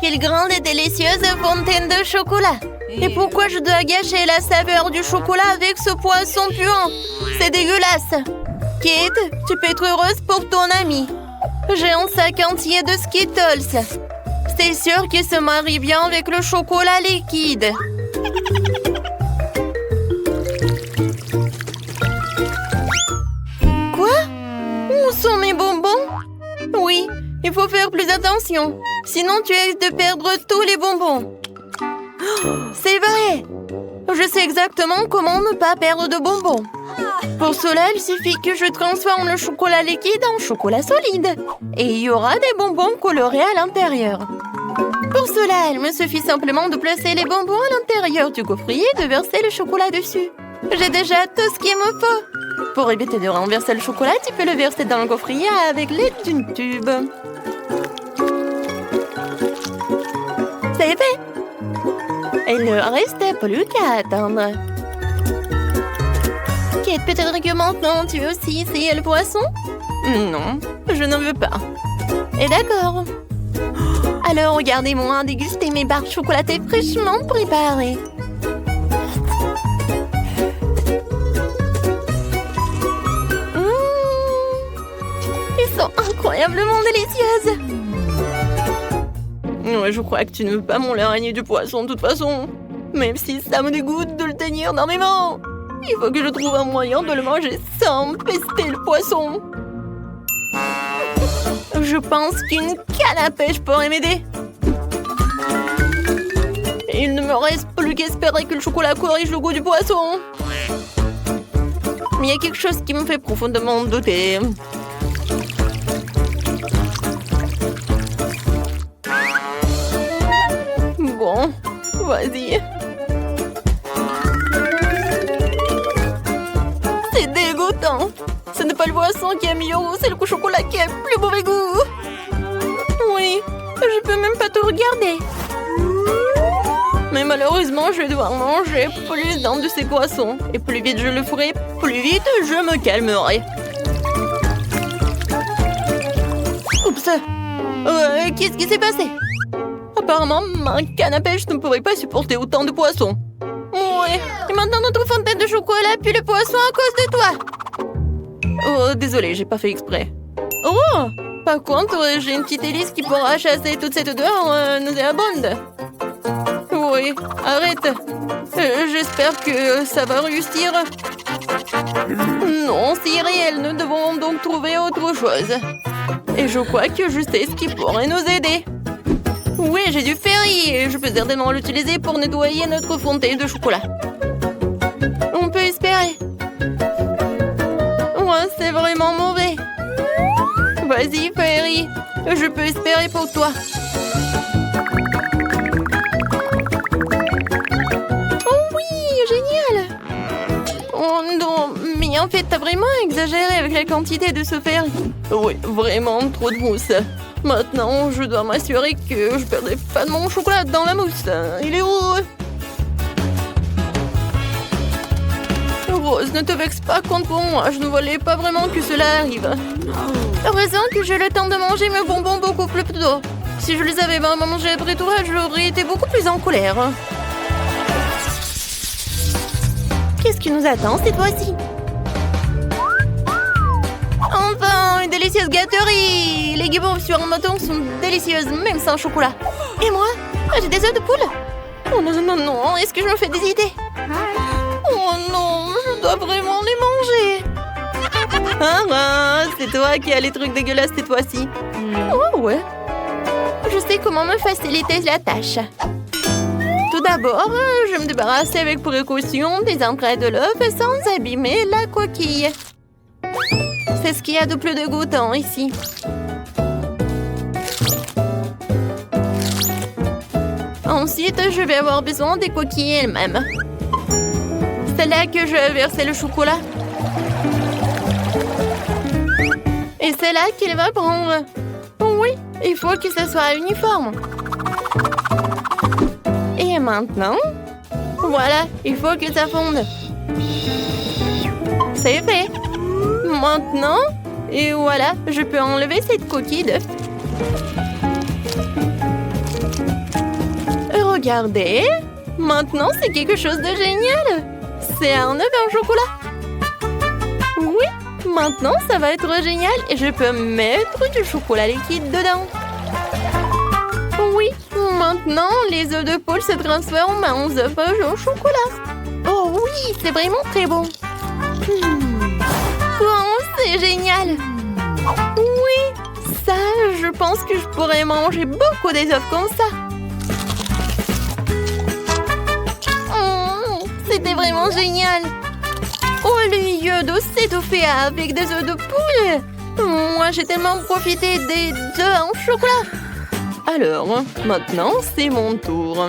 Quelle grande et délicieuse fontaine de chocolat! Et pourquoi je dois gâcher la saveur du chocolat avec ce poisson puant? C'est dégueulasse! Kate, tu peux être heureuse pour ton ami. J'ai un sac entier de Skittles. C'est sûr qu'il se marie bien avec le chocolat liquide. Quoi? Où sont mes bonbons? Oui, il faut faire plus attention. Sinon, tu risques de perdre tous les bonbons. C'est vrai! Je sais exactement comment ne pas perdre de bonbons. Pour cela, il suffit que je transforme le chocolat liquide en chocolat solide. Et il y aura des bonbons colorés à l'intérieur. Pour cela, il me suffit simplement de placer les bonbons à l'intérieur du gaufrier et de verser le chocolat dessus. J'ai déjà tout ce qu'il me faut. Pour éviter de renverser le chocolat, tu peux le verser dans le gaufrier avec l'aide d'une tube. C'est fait! Il ne reste plus qu'à attendre. Kate, peut-être que maintenant tu veux aussi essayer le poisson? Non, je n'en veux pas. Et d'accord. Alors regardez-moi déguster mes barres chocolatées fraîchement préparées. Ils sont incroyablement délicieuses. Ouais, je crois que tu ne veux pas mon l'araignée du poisson de toute façon. Même si ça me dégoûte de le tenir dans mes mains. Il faut que je trouve un moyen de le manger sans pester le poisson. Je pense qu'une canne à pêche pourrait m'aider. Il ne me reste plus qu'espérer que le chocolat corrige le goût du poisson. Mais il y a quelque chose qui me fait profondément douter. Bon, vas-y. C'est dégoûtant. Ce n'est pas le poisson qui est mieux, c'est le chocolat qui a le plus mauvais goût. Oui, je peux même pas te regarder. Mais malheureusement, je vais devoir manger plus d'un de ces poissons. Et plus vite je le ferai, plus vite je me calmerai. Oups. Qu'est-ce qui s'est passé? Apparemment, ma canne à pêche ne pourrait pas supporter autant de poissons. Ouais, et maintenant notre fontaine de chocolat pue le poisson à cause de toi. Oh, désolé, j'ai pas fait exprès. Oh, par contre, j'ai une petite hélice qui pourra chasser toute cette odeur nauséabonde. Oui, arrête. J'espère que ça va réussir. Non, c'est réel, nous devons donc trouver autre chose. Et je crois que je sais ce qui pourrait nous aider. Oui, j'ai du ferry et je peux certainement l'utiliser pour nettoyer notre fontaine de chocolat. On peut espérer. Ouais, c'est vraiment mauvais. Vas-y, Ferry. Je peux espérer pour toi. Oh oui, génial. Oh non, mais en fait, t'as vraiment exagéré avec la quantité de ce ferry. Oui, vraiment trop de mousse. Maintenant, je dois m'assurer que je ne perdrai pas de mon chocolat dans la mousse. Il est où? Rose, ne te vexe pas contre moi. Je ne voulais pas vraiment que cela arrive. Heureusement que j'ai le temps de manger mes bonbons beaucoup plus tôt. Si je les avais vraiment mangés après toi, j'aurais été beaucoup plus en colère. Qu'est-ce qui nous attend cette fois-ci? Enfin, une délicieuse gâterie! Les guimauves sur un bâton sont délicieuses, même sans chocolat. Et moi? J'ai des œufs de poule? Oh non, non, non, est-ce que je me fais des idées? Oh non, je dois vraiment les manger! Ah, c'est toi qui as les trucs dégueulasses cette fois-ci. Oh ouais. Je sais comment me faciliter la tâche. Tout d'abord, je vais me débarrasser avec précaution des entrailles de l'œuf sans abîmer la coquille. C'est ce qu'il y a de plus dégoûtant ici. Ensuite, je vais avoir besoin des coquilles elles-mêmes. C'est là que je vais verser le chocolat. Et c'est là qu'il va prendre. Oui, il faut que ce soit uniforme. Et maintenant, voilà, il faut que ça fonde. C'est fait. Maintenant, et voilà, je peux enlever cette coquille d'œuf. Regardez. Maintenant, c'est quelque chose de génial. C'est un œuf en chocolat. Oui, maintenant, ça va être génial et je peux mettre du chocolat liquide dedans. Oui, maintenant, les œufs de poule se transforment en œufs au chocolat. Oh oui, c'est vraiment très bon. Oh, c'est génial. Oui, ça, je pense que je pourrais manger beaucoup des œufs comme ça. C'était vraiment génial. Au lieu de s'étouffer avec des œufs de poule, moi j'ai tellement profité des œufs en chocolat. Alors, maintenant c'est mon tour.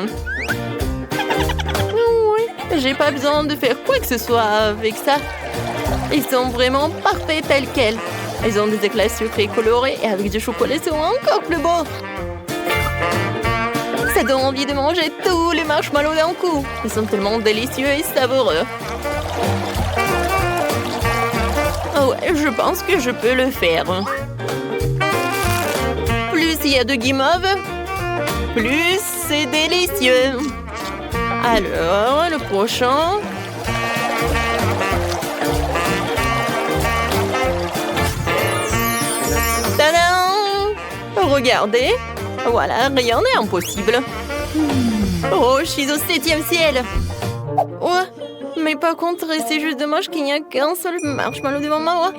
Oui, j'ai pas besoin de faire quoi que ce soit avec ça. Ils sont vraiment parfaits tels quels. Ils ont des éclats sucrés colorés et avec du chocolat ils sont encore plus beaux. Ça donne envie de manger tous les marshmallows d'un coup. Ils sont tellement délicieux et savoureux. Oh ouais, je pense que je peux le faire. Plus il y a de guimauve, plus c'est délicieux. Alors, le prochain. Tadam! Regardez. Voilà, rien n'est impossible. Oh, je suis au 7e ciel. Ouais, mais par contre, c'est juste dommage qu'il n'y a qu'un seul marshmallow devant moi.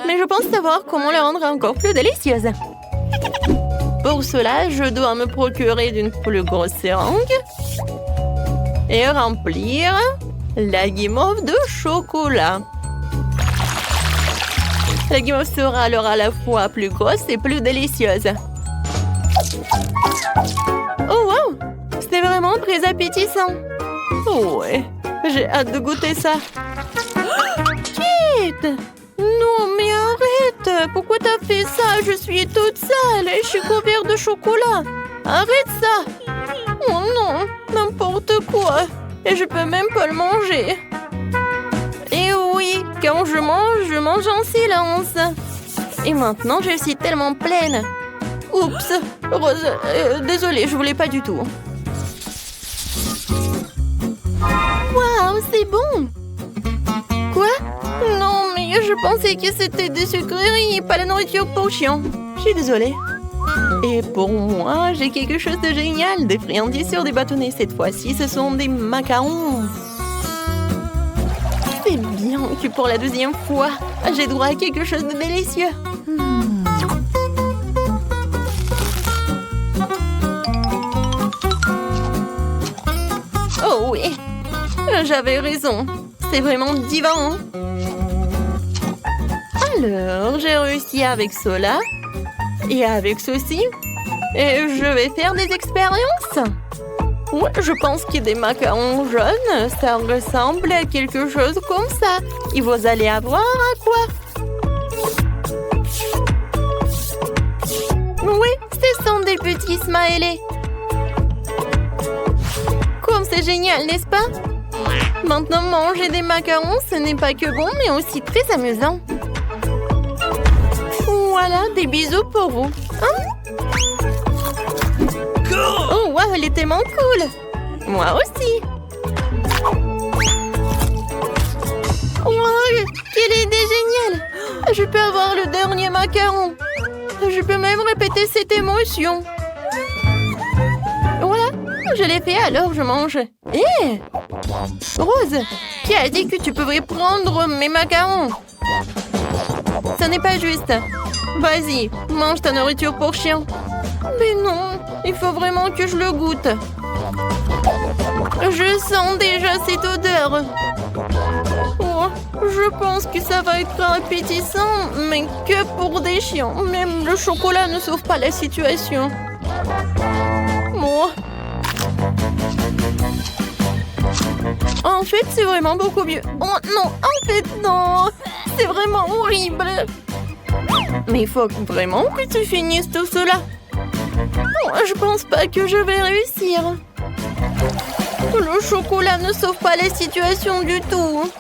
Mais je pense savoir comment le rendre encore plus délicieuse. Pour cela, je dois me procurer d'une plus grosse seringue et remplir la guimauve de chocolat. La guimauve sera alors à la fois plus grosse et plus délicieuse. Oh wow! C'est vraiment très appétissant. Oh ouais, j'ai hâte de goûter ça. Kate! Non mais arrête! Pourquoi t'as fait ça? Je suis toute sale et je suis couverte de chocolat. Arrête ça! Oh non, n'importe quoi. Et je peux même pas le manger. Et oui, quand je mange en silence. Et maintenant, je suis tellement pleine. Oups, Rose, désolée, je voulais pas du tout. Waouh, c'est bon. Quoi? Non, mais je pensais que c'était des sucreries et pas la nourriture pour chiens. Je suis désolée. Et pour moi, j'ai quelque chose de génial. Des friandises sur des bâtonnets. Cette fois-ci, ce sont des macarons. C'est bien que pour la 2e fois, j'ai droit à quelque chose de délicieux. Oh oui, j'avais raison. C'est vraiment divin. Alors, j'ai réussi avec cela et avec ceci. Et je vais faire des expériences. Ouais, je pense que des macarons jaunes, ça ressemble à quelque chose comme ça. Et vous allez avoir à quoi? Oui, ce sont des petits smileys. Comme c'est génial, n'est-ce pas? Maintenant, manger des macarons, ce n'est pas que bon, mais aussi très amusant. Voilà, des bisous pour vous. Hein? Oh, wow, elle est tellement cool. Moi aussi. Wow, quelle idée géniale. Je peux avoir le dernier macaron. Je peux même répéter cette émotion. Voilà, je l'ai fait, alors je mange. Hé! Rose, qui a dit que tu pouvais prendre mes macarons? Ce n'est pas juste. Vas-y, mange ta nourriture pour chien. Mais non, il faut vraiment que je le goûte. Je sens déjà cette odeur. Oh, je pense que ça va être appétissant, mais que pour des chiens. Même le chocolat ne sauve pas la situation. Moi. En fait, c'est vraiment beaucoup mieux. Oh non, en fait, non. C'est vraiment horrible. Mais il faut vraiment que tu finisses tout cela. Oh, je pense pas que je vais réussir. Le chocolat ne sauve pas la situation du tout.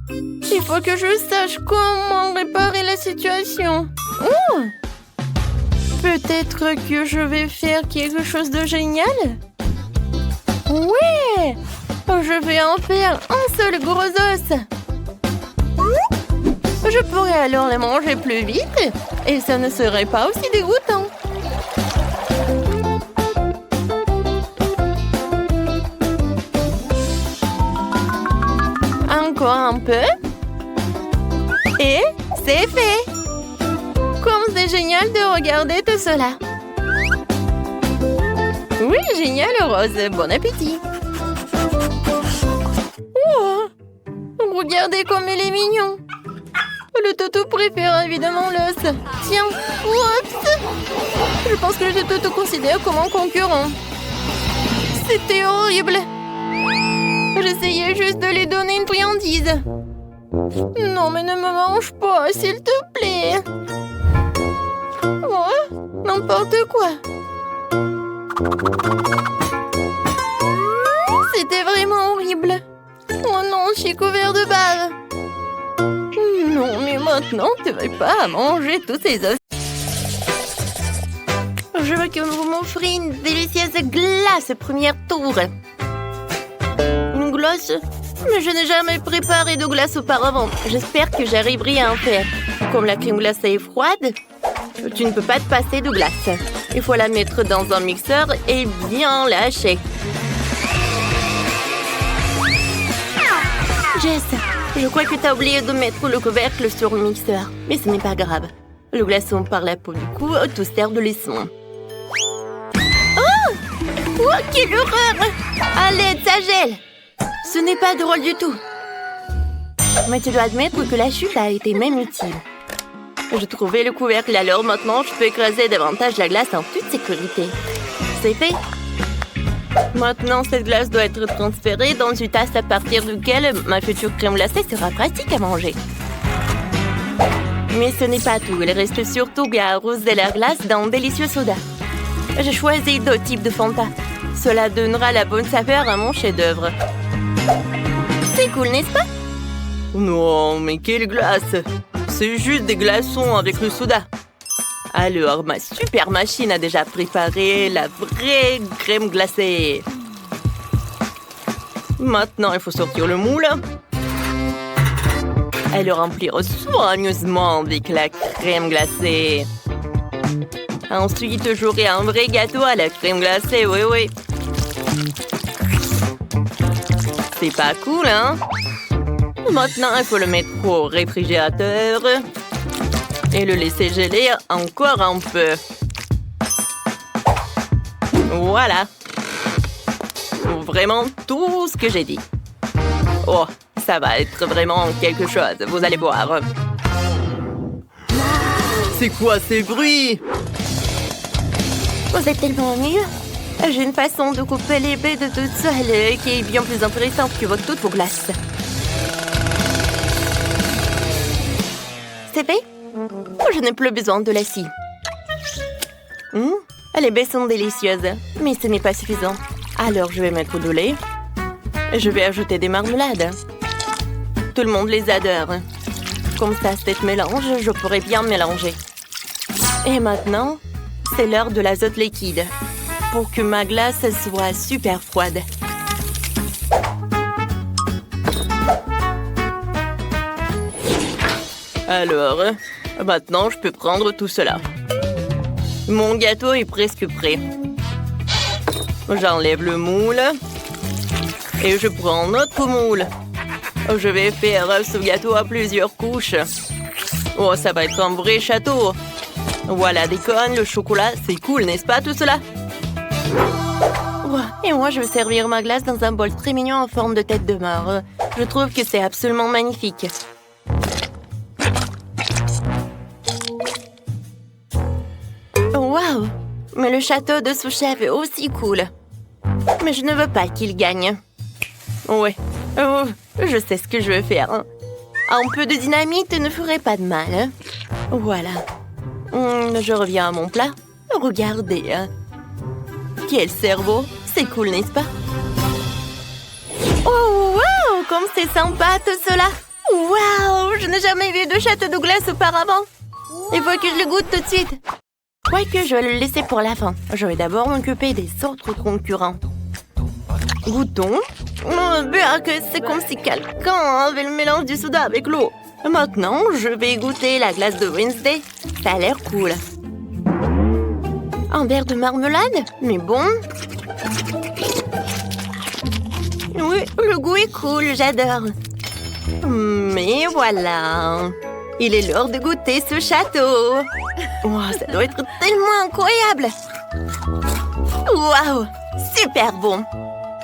Il faut que je sache comment réparer la situation. Oh! Peut-être que je vais faire quelque chose de génial? Ouais! Je vais en faire un seul gros os. Je pourrais alors les manger plus vite et ça ne serait pas aussi dégoûtant. Encore un peu. Et c'est fait. Comme c'est génial de regarder tout cela. Oui, génial, Rose. Bon appétit. Oh, regardez comme il est mignon. Le toutou préfère évidemment l'os. Tiens, oups. Je pense que le toutou considère comme un concurrent. C'était horrible. J'essayais juste de lui donner une friandise. Non, mais ne me mange pas, s'il te plaît. Oh, n'importe quoi. C'était vraiment horrible. Oh non, je suis couvert de bave. Non, mais maintenant, tu ne vas pas manger tous ces os. Je veux que vous m'offriez une délicieuse glace première tour. Une glace? Mais je n'ai jamais préparé de glace auparavant. J'espère que j'arriverai à en faire. Comme la crème glacée est froide, tu ne peux pas te passer de glace. Il faut la mettre dans un mixeur et bien lâcher. Jess, je crois que tu as oublié de mettre le couvercle sur le mixeur. Mais ce n'est pas grave. Le glaçon par la peau du cou te sert de leçon. Oh, quelle horreur! À l'aide, ça gèle! Ce n'est pas drôle du tout. Mais tu dois admettre que la chute a été même utile. J'ai trouvé le couvercle, alors maintenant je peux écraser davantage la glace en toute sécurité. C'est fait. Maintenant, cette glace doit être transférée dans une tasse à partir duquel ma future crème glacée sera pratique à manger. Mais ce n'est pas tout. Il reste surtout à arroser la glace d'un délicieux soda. J'ai choisi 2 types de Fanta. Cela donnera la bonne saveur à mon chef-d'œuvre. C'est cool, n'est-ce pas? Non, mais quelle glace! C'est juste des glaçons avec le soda. Alors, ma super machine a déjà préparé la vraie crème glacée. Maintenant, il faut sortir le moule et le remplir soigneusement avec la crème glacée. Ensuite, j'aurai un vrai gâteau à la crème glacée, oui. C'est pas cool, hein? Maintenant, il faut le mettre au réfrigérateur et le laisser geler encore un peu. Voilà. Vraiment tout ce que j'ai dit. Oh, ça va être vraiment quelque chose, vous allez voir. C'est quoi ces bruits? Vous êtes tellement mieux. J'ai une façon de couper les baies de toute seule qui est bien plus intéressante que toutes vos glaces. C'est fait? Je n'ai plus besoin de la scie. Les baies sont délicieuses, mais ce n'est pas suffisant. Alors, je vais mettre du lait. Je vais ajouter des marmelades. Tout le monde les adore. Comme ça, cette mélange, je pourrais bien mélanger. Et maintenant, c'est l'heure de l'azote liquide pour que ma glace soit super froide. Alors, maintenant, je peux prendre tout cela. Mon gâteau est presque prêt. J'enlève le moule et je prends un autre moule. Je vais faire ce gâteau à plusieurs couches. Oh, ça va être un vrai château. Voilà des cônes, le chocolat, c'est cool, n'est-ce pas tout cela? Et moi, je vais servir ma glace dans un bol très mignon en forme de tête de mort. Je trouve que c'est absolument magnifique. Waouh! Mais le château de ce chef est aussi cool. Mais je ne veux pas qu'il gagne. Ouais, je sais ce que je veux faire. Un peu de dynamite ne ferait pas de mal. Voilà. Je reviens à mon plat. Regardez. Quel cerveau! C'est cool, n'est-ce pas? Oh, wow! Comme c'est sympa tout cela! Wow! Je n'ai jamais vu de château de glace auparavant. Il faut que je le goûte tout de suite. Quoique, je vais le laisser pour la fin. Je vais d'abord m'occuper des autres concurrents. Goûtons. Oh, Burk, c'est comme si quelqu'un avait le mélange du soda avec l'eau. Maintenant, je vais goûter la glace de Wednesday. Ça a l'air cool. Un verre de marmelade? Mais bon. Oui, le goût est cool, j'adore. Mais voilà. Il est l'heure de goûter ce château. Wow, ça doit être tellement incroyable. Waouh, super bon.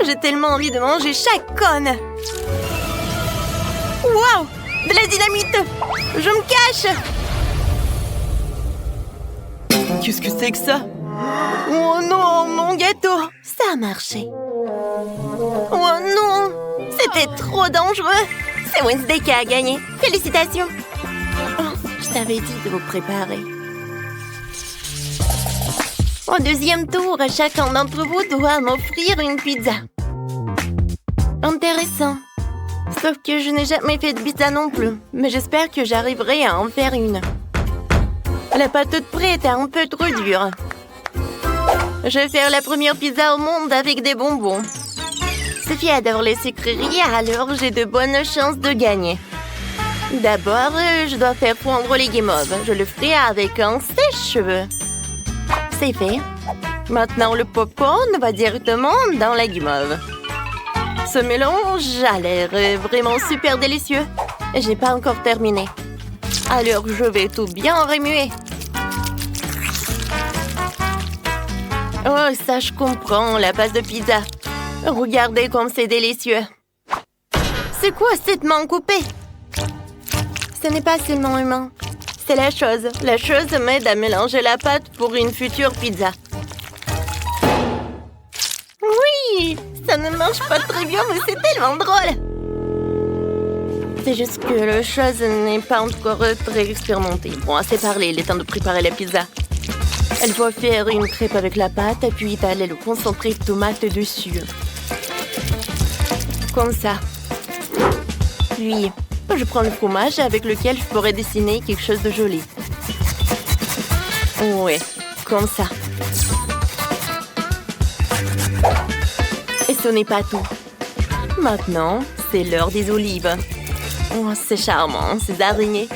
J'ai tellement envie de manger chaque cône. Waouh, de la dynamite. Je me cache. Qu'est-ce que c'est que ça? Oh non, mon gâteau. Ça a marché. Oh non, c'était trop dangereux. C'est Wednesday qui a gagné. Félicitations. Oh, je t'avais dit de vous préparer. Au deuxième tour, chacun d'entre vous doit m'offrir une pizza. Intéressant. Sauf que je n'ai jamais fait de pizza non plus. Mais j'espère que j'arriverai à en faire une. La pâte toute prête est un peu trop dure. Je vais faire la première pizza au monde avec des bonbons. Sophie adore les sucreries, alors j'ai de bonnes chances de gagner. D'abord, je dois faire fondre les guimauves. Je le ferai avec un sèche-cheveux. C'est fait. Maintenant, le popcorn va directement dans la guimauve. Ce mélange a l'air vraiment super délicieux. Je n'ai pas encore terminé. Alors, je vais tout bien remuer. Oh, ça, je comprends, la pâte de pizza. Regardez comme c'est délicieux. C'est quoi cette main coupée? Ce n'est pas seulement humain. C'est la chose. La chose m'aide à mélanger la pâte pour une future pizza. Oui, ça ne marche pas très bien, mais c'est tellement drôle. C'est juste que la chose n'est pas encore très expérimentée. Bon, assez parlé, il est temps de préparer la pizza. Elle faut faire une crêpe avec la pâte, puis étaler le concentré de tomate dessus. Comme ça. Puis, je prends le fromage avec lequel je pourrais dessiner quelque chose de joli. Ouais, comme ça. Et ce n'est pas tout. Maintenant, c'est l'heure des olives. Oh, c'est charmant, ces araignées.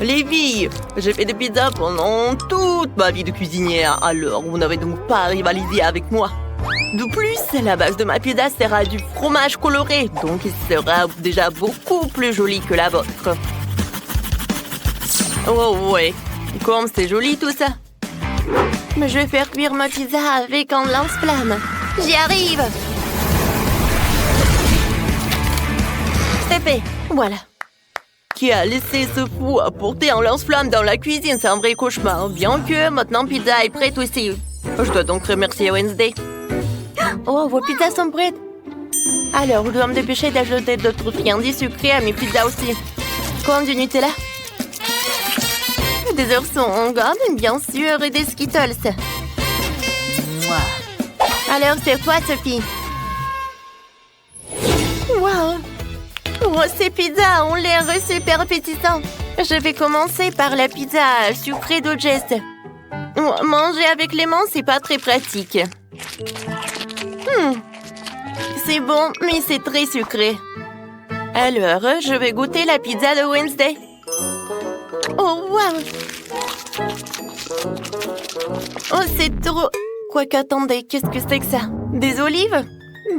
Les filles, j'ai fait des pizzas pendant toute ma vie de cuisinière, alors vous n'avez donc pas à rivaliser avec moi. De plus, la base de ma pizza sera du fromage coloré, donc il sera déjà beaucoup plus joli que la vôtre. Oh ouais, comme c'est joli tout ça. Mais je vais faire cuire ma pizza avec un lance-flamme. J'y arrive. C'est fait, voilà. Qui a laissé ce fou apporter un lance-flamme dans la cuisine? C'est un vrai cauchemar. Bien que maintenant pizza est prête aussi. Je dois donc remercier Wednesday. Oh, vos pizzas sont prêtes. Alors, je dois me dépêcher d'ajouter d'autres friandises sucrées à mes pizzas aussi. Comme du Nutella. Des oeufs en gomme, bien sûr, et des Skittles. Alors, c'est quoi, Sophie? Wow! Oh, ces pizzas ont l'air super appétissants. Je vais commencer par la pizza sucrée de Jess. Manger avec les mains, c'est pas très pratique. C'est bon, mais c'est très sucré. Alors, je vais goûter la pizza de Wednesday. Oh, wow! Oh, c'est trop... Quoique, attendez, qu'est-ce que c'est que ça? Des olives?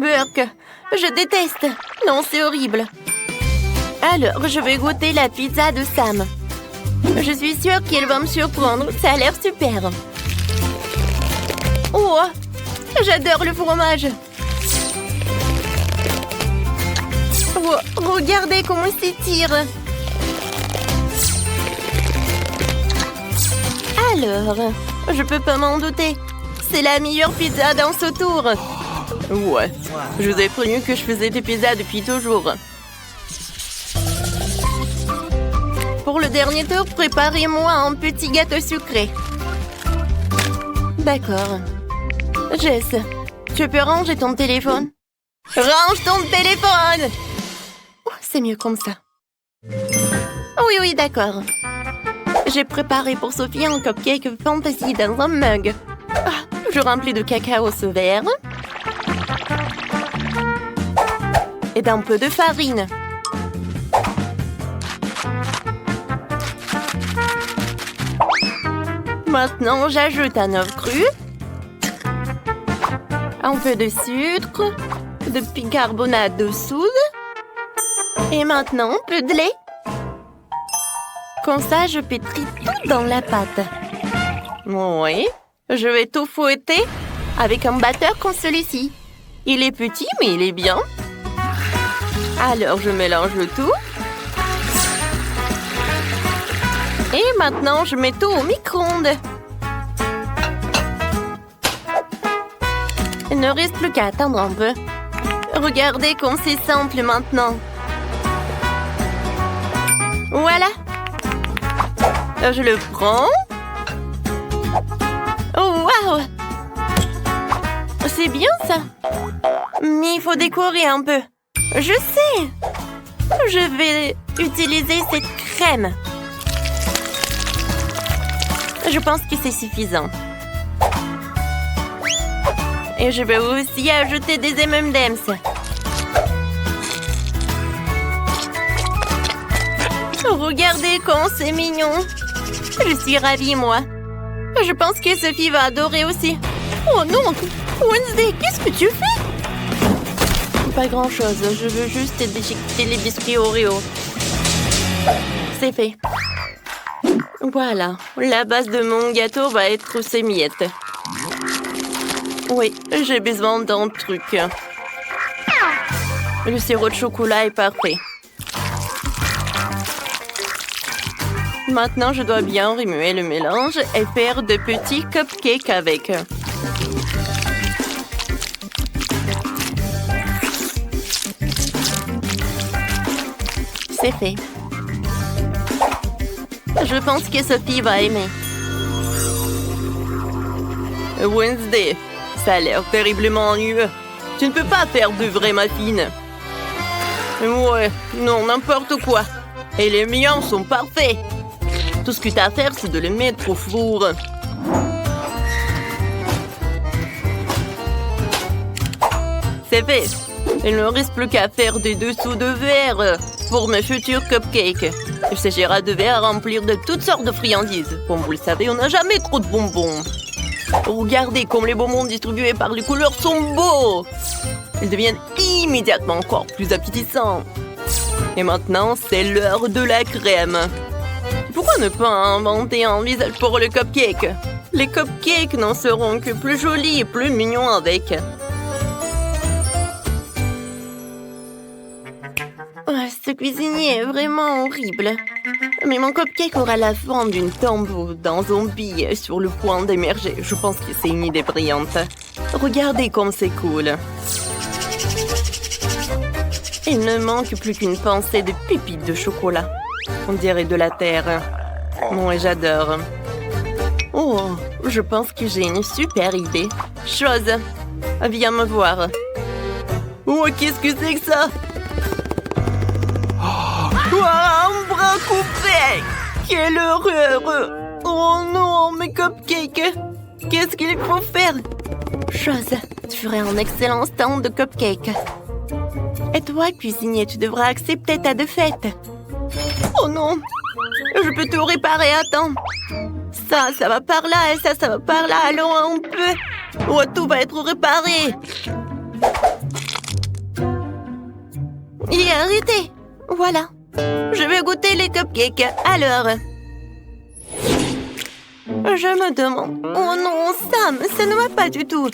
Burk, je déteste. Non, c'est horrible. Alors, je vais goûter la pizza de Sam. Je suis sûre qu'il va me surprendre. Ça a l'air super. Oh, j'adore le fromage. Oh, regardez comment il s'étire. Alors, je peux pas m'en douter. C'est la meilleure pizza dans ce tour. Ouais, je vous ai prévenu que je faisais des pizzas depuis toujours. Pour le dernier tour, préparez-moi un petit gâteau sucré. D'accord. Jess, tu peux ranger ton téléphone? Range ton téléphone! Oh, c'est mieux comme ça. Oui, d'accord. J'ai préparé pour Sophie un cupcake fantasy dans un mug. Je remplis de cacao ce verre. Et d'un peu de farine. Maintenant, j'ajoute un œuf cru. Un peu de sucre. De bicarbonate de soude. Et maintenant, un peu de lait. Comme ça, je pétris tout dans la pâte. Oui, je vais tout fouetter avec un batteur comme celui-ci. Il est petit, mais il est bien. Alors, je mélange le tout. Et maintenant, je mets tout au micro-ondes. Il ne reste plus qu'à attendre un peu. Regardez comme c'est simple maintenant. Voilà. Je le prends. Oh, waouh! C'est bien ça. Mais il faut décorer un peu. Je sais. Je vais utiliser cette crème. Je pense que c'est suffisant. Et je vais aussi ajouter des M&M's. Regardez comme c'est mignon. Je suis ravie, moi. Je pense que Sophie va adorer aussi. Oh non! Wednesday, qu'est-ce que tu fais? Pas grand-chose. Je veux juste déchiqueter les biscuits Oreo. C'est fait. Voilà. La base de mon gâteau va être ces miettes. Oui, j'ai besoin d'un truc. Le sirop de chocolat est parfait. Maintenant, je dois bien remuer le mélange et faire de petits cupcakes avec. C'est fait. Je pense que Sophie va aimer. Wednesday, ça a l'air terriblement ennuyeux. Tu ne peux pas faire de vrais muffins. Ouais, non, n'importe quoi. Et les miens sont parfaits. Tout ce que tu as à faire, c'est de les mettre au four. C'est fait. Il ne reste plus qu'à faire des dessous de verre pour mes futurs cupcakes. Il s'agira de verres à remplir de toutes sortes de friandises. Comme vous le savez, on n'a jamais trop de bonbons. Regardez comme les bonbons distribués par les couleurs sont beaux. Ils deviennent immédiatement encore plus appétissants. Et maintenant, c'est l'heure de la crème. Pourquoi ne pas inventer un visage pour le cupcake? Les cupcakes n'en seront que plus jolis et plus mignons avec. Ce cuisinier est vraiment horrible. Mais mon cupcake aura la forme d'une tombe d'un zombie sur le point d'émerger. Je pense que c'est une idée brillante. Regardez comme c'est cool. Il ne manque plus qu'une pincée de pépites de chocolat. On dirait de la terre. Moi, j'adore. Oh, je pense que j'ai une super idée. Chose, viens me voir. Oh, qu'est-ce que c'est que ça? Oh, un bras coupé! Quelle horreur! Oh non, mes cupcakes! Qu'est-ce qu'il faut faire? Chose, tu ferais un excellent stand de cupcakes. Et toi, cuisinier, tu devras accepter ta défaite. Oh non! Je peux tout réparer, attends. Ça va par là et ça va par là. Allons, on peut. Oh, tout va être réparé. Et arrêtez. Voilà. Je vais goûter les cupcakes. Alors. Je me demande. Oh non, Sam, ça ne va pas du tout.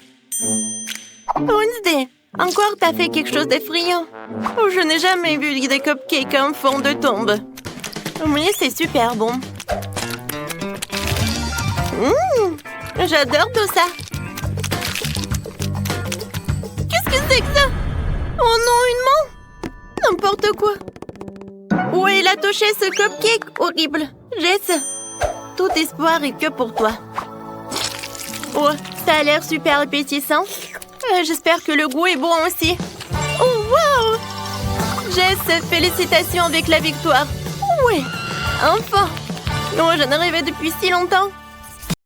Wednesday, encore t'as fait quelque chose d'effrayant. Oh, je n'ai jamais vu des cupcakes en fond de tombe. Oui, c'est super bon. J'adore tout ça. Qu'est-ce que c'est que ça? Oh non, une main? N'importe quoi. Où il a touché ce cupcake horrible? Jess, tout espoir est que pour toi. Oh, ça a l'air super appétissant. J'espère que le goût est bon aussi. Oh, wow! Jess, félicitations avec la victoire. Oui, enfin. Oh, j'en rêvais depuis si longtemps.